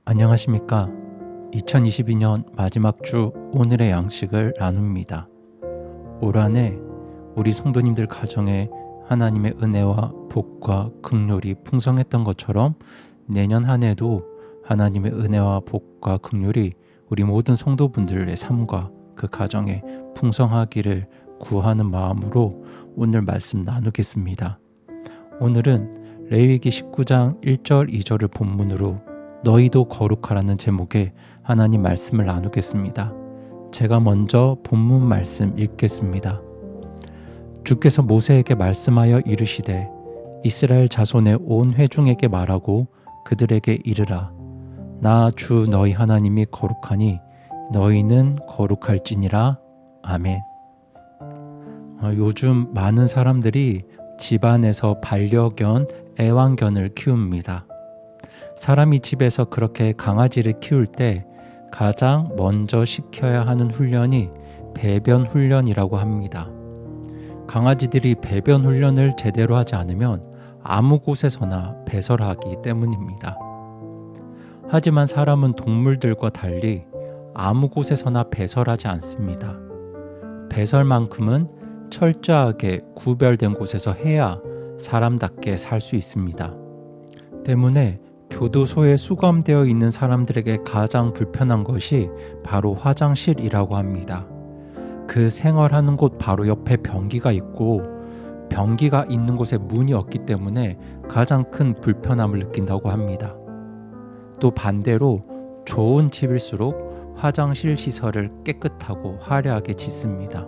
안녕하십니까. 2022년 마지막 주 오늘의 양식을 나눕니다. 올 한 해 우리 성도님들 가정에 하나님의 은혜와 복과 긍휼이 풍성했던 것처럼 내년 한 해도 하나님의 은혜와 복과 긍휼이 우리 모든 성도분들의 삶과 그 가정에 풍성하기를 구하는 마음으로 오늘 말씀 나누겠습니다. 오늘은 레위기 19장 1절 2절을 본문으로 너희도 거룩하라는 제목의 하나님 말씀을 나누겠습니다. 제가 먼저 본문 말씀 읽겠습니다. 주께서 모세에게 말씀하여 이르시되 이스라엘 자손의 온 회중에게 말하고 그들에게 이르라. 나 주 너희 하나님이 거룩하니 너희는 거룩할지니라. 아멘. 요즘 많은 사람들이 집안에서 반려견, 애완견을 키웁니다. 사람이 집에서 그렇게 강아지를 키울 때 가장 먼저 시켜야 하는 훈련이 배변 훈련이라고 합니다. 강아지들이 배변 훈련을 제대로 하지 않으면 아무 곳에서나 배설하기 때문입니다. 하지만 사람은 동물들과 달리 아무 곳에서나 배설하지 않습니다. 배설만큼은 철저하게 구별된 곳에서 해야 사람답게 살 수 있습니다. 때문에 교도소에 수감되어 있는 사람들에게 가장 불편한 것이 바로 화장실이라고 합니다. 그 생활하는 곳 바로 옆에 변기가 있고 변기가 있는 곳에 문이 없기 때문에 가장 큰 불편함을 느낀다고 합니다. 또 반대로 좋은 집일수록 화장실 시설을 깨끗하고 화려하게 짓습니다.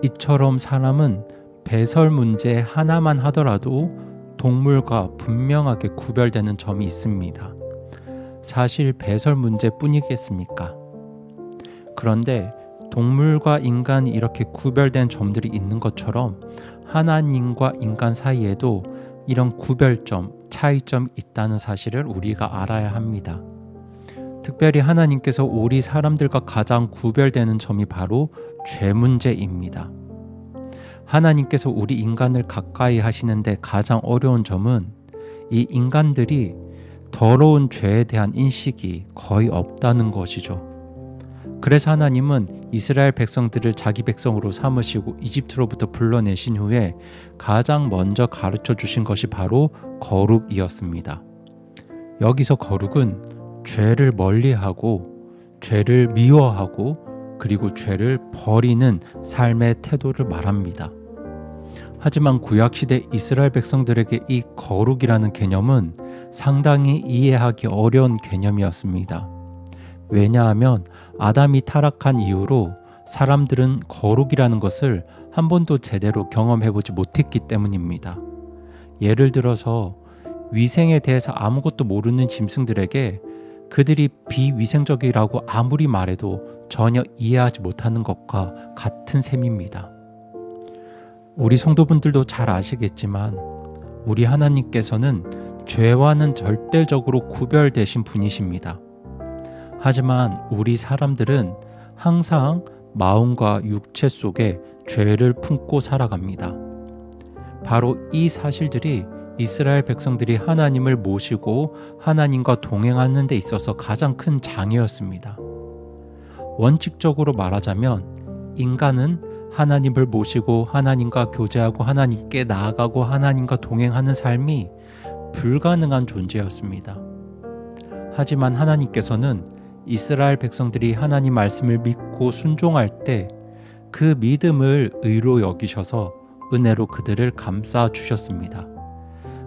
이처럼 사람은 배설 문제 하나만 하더라도 동물과 분명하게 구별되는 점이 있습니다. 사실 배설 문제뿐이겠습니까? 그런데 동물과 인간이 이렇게 구별된 점들이 있는 것처럼 하나님과 인간 사이에도 이런 구별점, 차이점이 있다는 사실을 우리가 알아야 합니다. 특별히 하나님께서 우리 사람들과 가장 구별되는 점이 바로 죄 문제입니다. 하나님께서 우리 인간을 가까이 하시는데 가장 어려운 점은 이 인간들이 더러운 죄에 대한 인식이 거의 없다는 것이죠. 그래서 하나님은 이스라엘 백성들을 자기 백성으로 삼으시고 이집트로부터 불러내신 후에 가장 먼저 가르쳐 주신 것이 바로 거룩이었습니다. 여기서 거룩은 죄를 멀리하고 죄를 미워하고 그리고 죄를 버리는 삶의 태도를 말합니다. 하지만 구약시대 이스라엘 백성들에게 이 거룩이라는 개념은 상당히 이해하기 어려운 개념이었습니다. 왜냐하면 아담이 타락한 이후로 사람들은 거룩이라는 것을 한 번도 제대로 경험해보지 못했기 때문입니다. 예를 들어서 위생에 대해서 아무것도 모르는 짐승들에게 그들이 비위생적이라고 아무리 말해도 전혀 이해하지 못하는 것과 같은 셈입니다. 우리 성도분들도 잘 아시겠지만 우리 하나님께서는 죄와는 절대적으로 구별되신 분이십니다. 하지만 우리 사람들은 항상 마음과 육체 속에 죄를 품고 살아갑니다. 바로 이 사실들이 이스라엘 백성들이 하나님을 모시고 하나님과 동행하는 데 있어서 가장 큰 장애였습니다. 원칙적으로 말하자면 인간은 하나님을 모시고 하나님과 교제하고 하나님께 나아가고 하나님과 동행하는 삶이 불가능한 존재였습니다. 하지만 하나님께서는 이스라엘 백성들이 하나님 말씀을 믿고 순종할 때 그 믿음을 의로 여기셔서 은혜로 그들을 감싸 주셨습니다.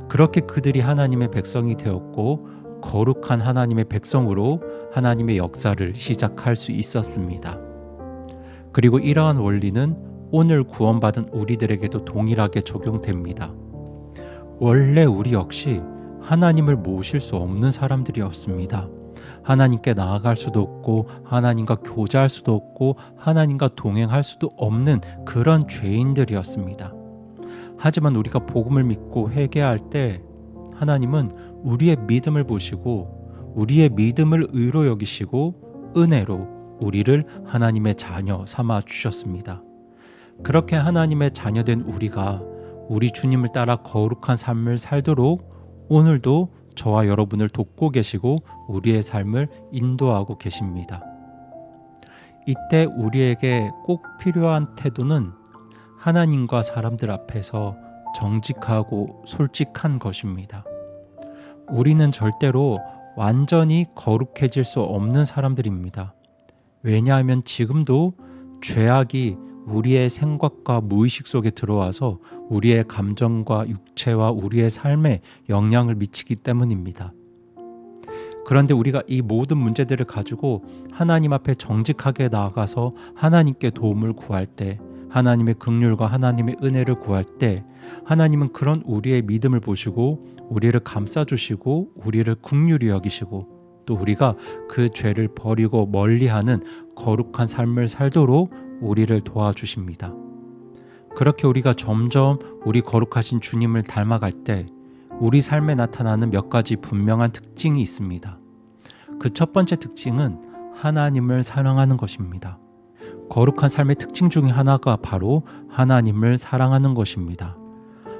그렇게 그들이 하나님의 백성이 되었고 거룩한 하나님의 백성으로 하나님의 역사를 시작할 수 있었습니다. 그리고 이러한 원리는 오늘 구원받은 우리들에게도 동일하게 적용됩니다. 원래 우리 역시 하나님을 모실 수 없는 사람들이었습니다. 하나님께 나아갈 수도 없고 하나님과 교제할 수도 없고 하나님과 동행할 수도 없는 그런 죄인들이었습니다. 하지만 우리가 복음을 믿고 회개할 때 하나님은 우리의 믿음을 보시고 우리의 믿음을 의로 여기시고 은혜로 우리를 하나님의 자녀 삼아 주셨습니다. 그렇게 하나님의 자녀된 우리가 우리 주님을 따라 거룩한 삶을 살도록 오늘도 저와 여러분을 돕고 계시고 우리의 삶을 인도하고 계십니다. 이때 우리에게 꼭 필요한 태도는 하나님과 사람들 앞에서 정직하고 솔직한 것입니다. 우리는 절대로 완전히 거룩해질 수 없는 사람들입니다. 왜냐하면 지금도 죄악이 우리의 생각과 무의식 속에 들어와서 우리의 감정과 육체와 우리의 삶에 영향을 미치기 때문입니다. 그런데 우리가 이 모든 문제들을 가지고 하나님 앞에 정직하게 나아가서 하나님께 도움을 구할 때, 하나님의 긍휼과 하나님의 은혜를 구할 때 하나님은 그런 우리의 믿음을 보시고 우리를 감싸주시고 우리를 긍휼히 여기시고 또 우리가 그 죄를 버리고 멀리하는 거룩한 삶을 살도록 우리를 도와주십니다. 그렇게 우리가 점점 우리 거룩하신 주님을 닮아갈 때 우리 삶에 나타나는 몇 가지 분명한 특징이 있습니다. 그 첫 번째 특징은 하나님을 사랑하는 것입니다. 거룩한 삶의 특징 중에 하나가 바로 하나님을 사랑하는 것입니다.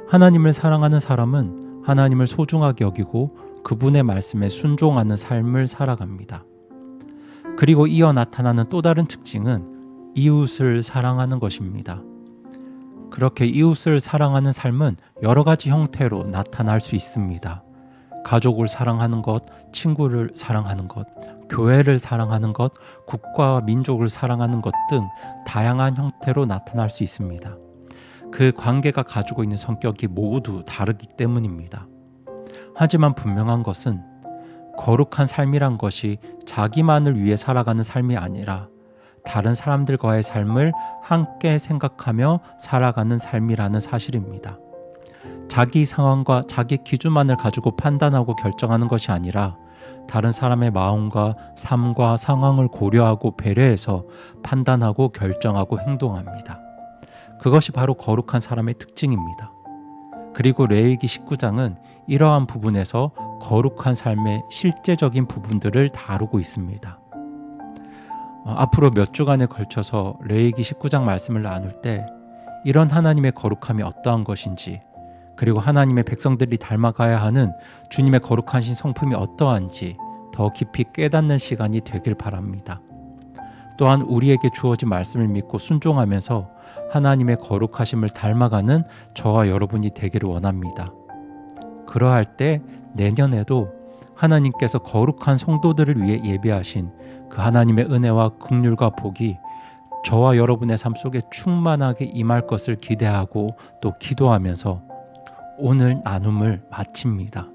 하나님을 사랑하는 사람은 하나님을 소중하게 여기고 그분의 말씀에 순종하는 삶을 살아갑니다. 그리고 이어 나타나는 또 다른 특징은 이웃을 사랑하는 것입니다. 그렇게 이웃을 사랑하는 삶은 여러 가지 형태로 나타날 수 있습니다. 가족을 사랑하는 것, 친구를 사랑하는 것, 교회를 사랑하는 것, 국가와 민족을 사랑하는 것 등 다양한 형태로 나타날 수 있습니다. 그 관계가 가지고 있는 성격이 모두 다르기 때문입니다. 하지만 분명한 것은 거룩한 삶이란 것이 자기만을 위해 살아가는 삶이 아니라 다른 사람들과의 삶을 함께 생각하며 살아가는 삶이라는 사실입니다. 자기 상황과 자기 기준만을 가지고 판단하고 결정하는 것이 아니라 다른 사람의 마음과 삶과 상황을 고려하고 배려해서 판단하고 결정하고 행동합니다. 그것이 바로 거룩한 사람의 특징입니다. 그리고 레위기 19장은 이러한 부분에서 거룩한 삶의 실제적인 부분들을 다루고 있습니다. 앞으로 몇 주간에 걸쳐서 레위기 19장 말씀을 나눌 때 이런 하나님의 거룩함이 어떠한 것인지, 그리고 하나님의 백성들이 닮아가야 하는 주님의 거룩하신 성품이 어떠한지 더 깊이 깨닫는 시간이 되길 바랍니다. 또한 우리에게 주어진 말씀을 믿고 순종하면서 하나님의 거룩하심을 닮아가는 저와 여러분이 되기를 원합니다. 그러할 때 내년에도 하나님께서 거룩한 성도들을 위해 예비하신 그 하나님의 은혜와 긍휼과 복이 저와 여러분의 삶 속에 충만하게 임할 것을 기대하고 또 기도하면서 오늘 나눔을 마칩니다.